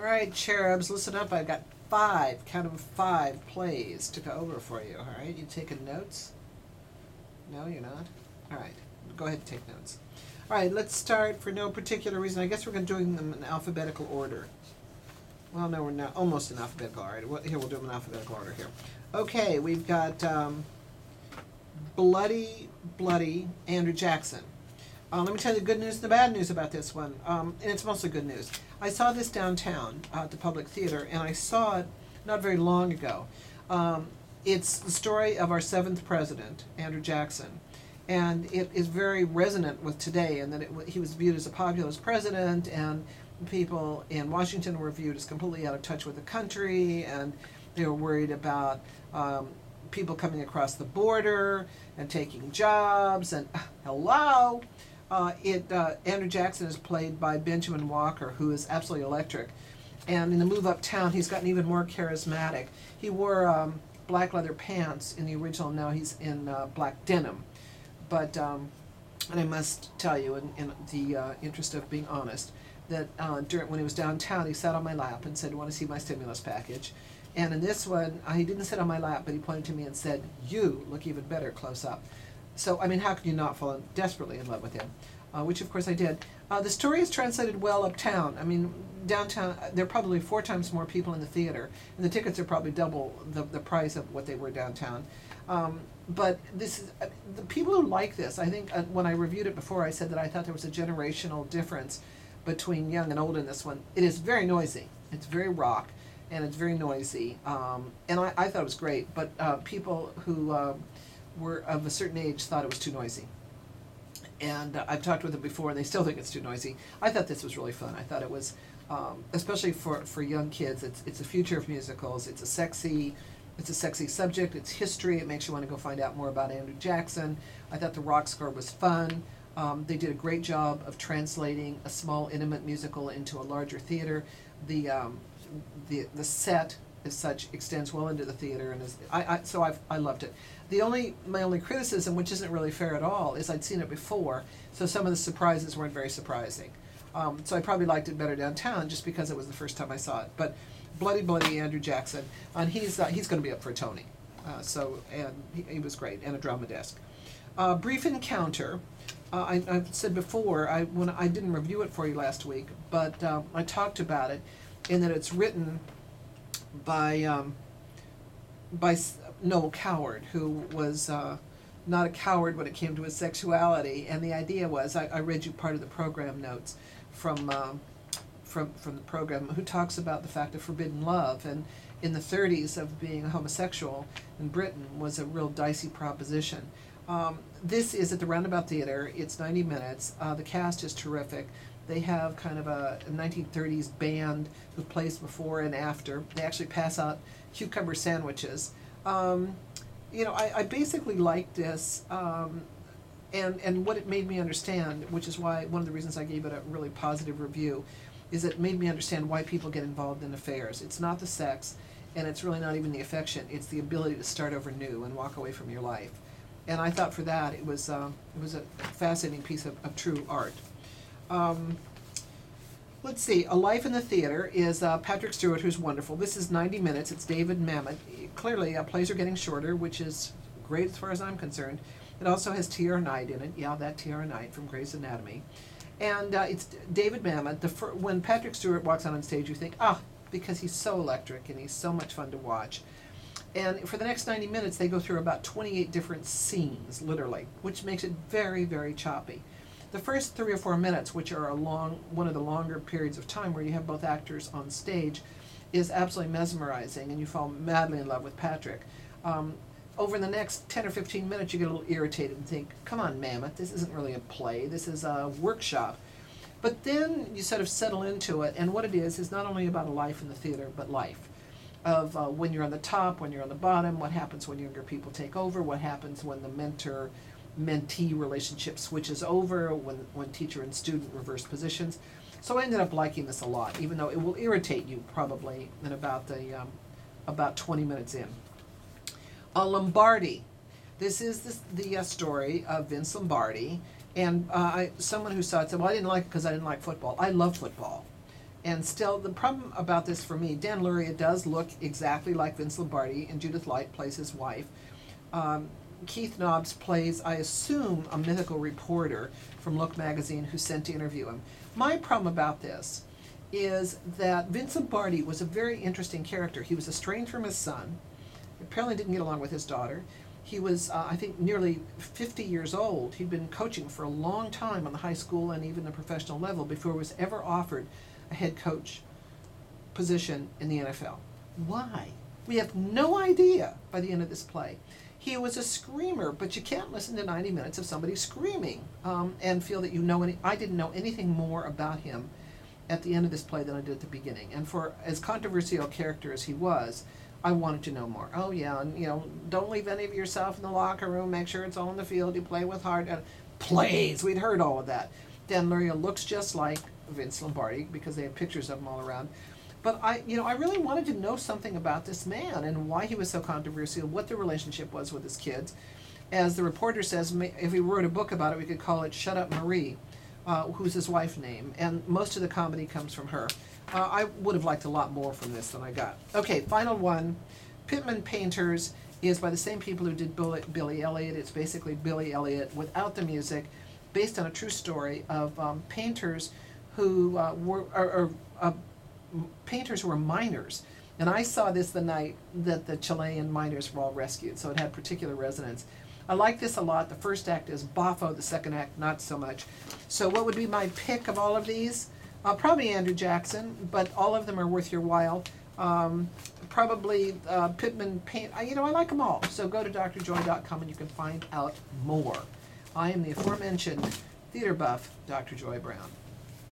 All right, cherubs, listen up. I've got count of five plays to go over for you. All right, you taking notes? No, you're not? All right, go ahead and take notes. All right, let's start for no particular reason. I guess we're going to do them in alphabetical order. Well, no, we're not. Almost in alphabetical order. Here, we'll do them in alphabetical order here. Okay, we've got Bloody Andrew Jackson. Let me tell you the good news and the bad news about this one, and it's mostly good news. I saw this downtown at the Public Theater, and I saw it not very long ago. It's the story of our seventh president, Andrew Jackson, and it is very resonant with today, and that he was viewed as a populist president, and people in Washington were viewed as completely out of touch with the country, and they were worried about people coming across the border and taking jobs, and hello! Andrew Jackson is played by Benjamin Walker, who is absolutely electric. And in the move uptown, he's gotten even more charismatic. He wore black leather pants in the original, now he's in black denim. But, and I must tell you, in the interest of being honest, that when he was downtown, he sat on my lap and said, "Want to see my stimulus package?" And in this one, he didn't sit on my lap, but he pointed to me and said, "You look even better close up." So, I mean, how could you not fall desperately in love with him? Which, of course, I did. The story is translated well uptown. I mean, downtown, there are probably 4 times more people in the theater, and the tickets are probably double the price of what they were downtown. But this is, the people who like this, I think when I reviewed it before, I said that I thought there was a generational difference between young and old in this one. It is very noisy. It's very rock, and it's very noisy. And I thought it was great, but people who were of a certain age thought it was too noisy. And I've talked with them before, and they still think it's too noisy. I thought this was really fun. I thought it was, especially for young kids, it's the future of musicals. It's a sexy subject. It's history. It makes you want to go find out more about Andrew Jackson. I thought the rock score was fun. They did a great job of translating a small, intimate musical into a larger theater. The set as such extends well into the theater, and I loved it. My only criticism, which isn't really fair at all, is I'd seen it before, so some of the surprises weren't very surprising. So I probably liked it better downtown just because it was the first time I saw it. But Bloody Andrew Jackson, and he's going to be up for a Tony. And he was great, and a drama desk. Brief Encounter. I've said before, when I didn't review it for you last week, but I talked about it in that it's written by Noel Coward, who was not a coward when it came to his sexuality. And the idea was, I read you part of the program notes from the program, who talks about the fact of forbidden love, and in the 30s of being a homosexual in Britain was a real dicey proposition. This is at the Roundabout Theater. It's 90 minutes. The cast is terrific. They have kind of a 1930s band who plays before and after. They actually pass out cucumber sandwiches. I basically liked this, and what it made me understand, which is why one of the reasons I gave it a really positive review, is it made me understand why people get involved in affairs. It's not the sex, and it's really not even the affection. It's the ability to start over new and walk away from your life. And I thought for that it was a fascinating piece of true art. Let's see, A Life in the Theater is Patrick Stewart, who's wonderful. This is 90 minutes. It's David Mamet. Clearly, plays are getting shorter, which is great as far as I'm concerned. It also has T.R. Knight in it. Yeah, that T.R. Knight from Grey's Anatomy. And it's David Mamet. When Patrick Stewart walks out on stage, you think, because he's so electric and he's so much fun to watch. And for the next 90 minutes, they go through about 28 different scenes, literally, which makes it very, very choppy. The first 3 or 4 minutes, which are one of the longer periods of time where you have both actors on stage, is absolutely mesmerizing, and you fall madly in love with Patrick. Over the next 10 or 15 minutes, you get a little irritated and think, come on, Mamet, this isn't really a play, this is a workshop. But then you sort of settle into it, and what it is not only about a life in the theater, but life. Of when you're on the top, when you're on the bottom, what happens when younger people take over, what happens when the mentor-mentee relationship switches over, when teacher and student reverse positions. So I ended up liking this a lot, even though it will irritate you probably in about 20 minutes in. Lombardi. This is the story of Vince Lombardi, and someone who saw it said, well, I didn't like it because I didn't like football. I love football. And still, the problem about this for me, Dan Luria does look exactly like Vince Lombardi, and Judith Light plays his wife. Keith Nobbs plays, I assume, a mythical reporter from Look magazine who's sent to interview him. My problem about this is that Vince Lombardi was a very interesting character. He was estranged from his son, apparently didn't get along with his daughter. He was, I think, nearly 50 years old. He'd been coaching for a long time on the high school and even the professional level before he was ever offered a head coach position in the NFL. Why? We have no idea by the end of this play. He was a screamer, but you can't listen to 90 minutes of somebody screaming and feel that you know any. I didn't know anything more about him at the end of this play than I did at the beginning. And for as controversial a character as he was, I wanted to know more. Oh yeah, and don't leave any of yourself in the locker room. Make sure it's all in the field. You play with heart. Plays. We'd heard all of that. Dan Luria looks just like Vince Lombardi because they have pictures of him all around. But I really wanted to know something about this man and why he was so controversial, what the relationship was with his kids. As the reporter says, if we wrote a book about it, we could call it Shut Up Marie, who's his wife's name, and most of the comedy comes from her. I would have liked a lot more from this than I got. Okay, final one. Pittman Painters is by the same people who did Billy Elliot. It's basically Billy Elliot without the music, based on a true story of painters who were painters who were miners. And I saw this the night that the Chilean miners were all rescued, so it had particular resonance. I like this a lot. The first act is boffo, the second act not so much. So what would be my pick of all of these? Probably Andrew Jackson, but all of them are worth your while. Probably Pittman Paint. I like them all. So go to drjoy.com and you can find out more. I am the aforementioned theater buff, Dr. Joy Brown.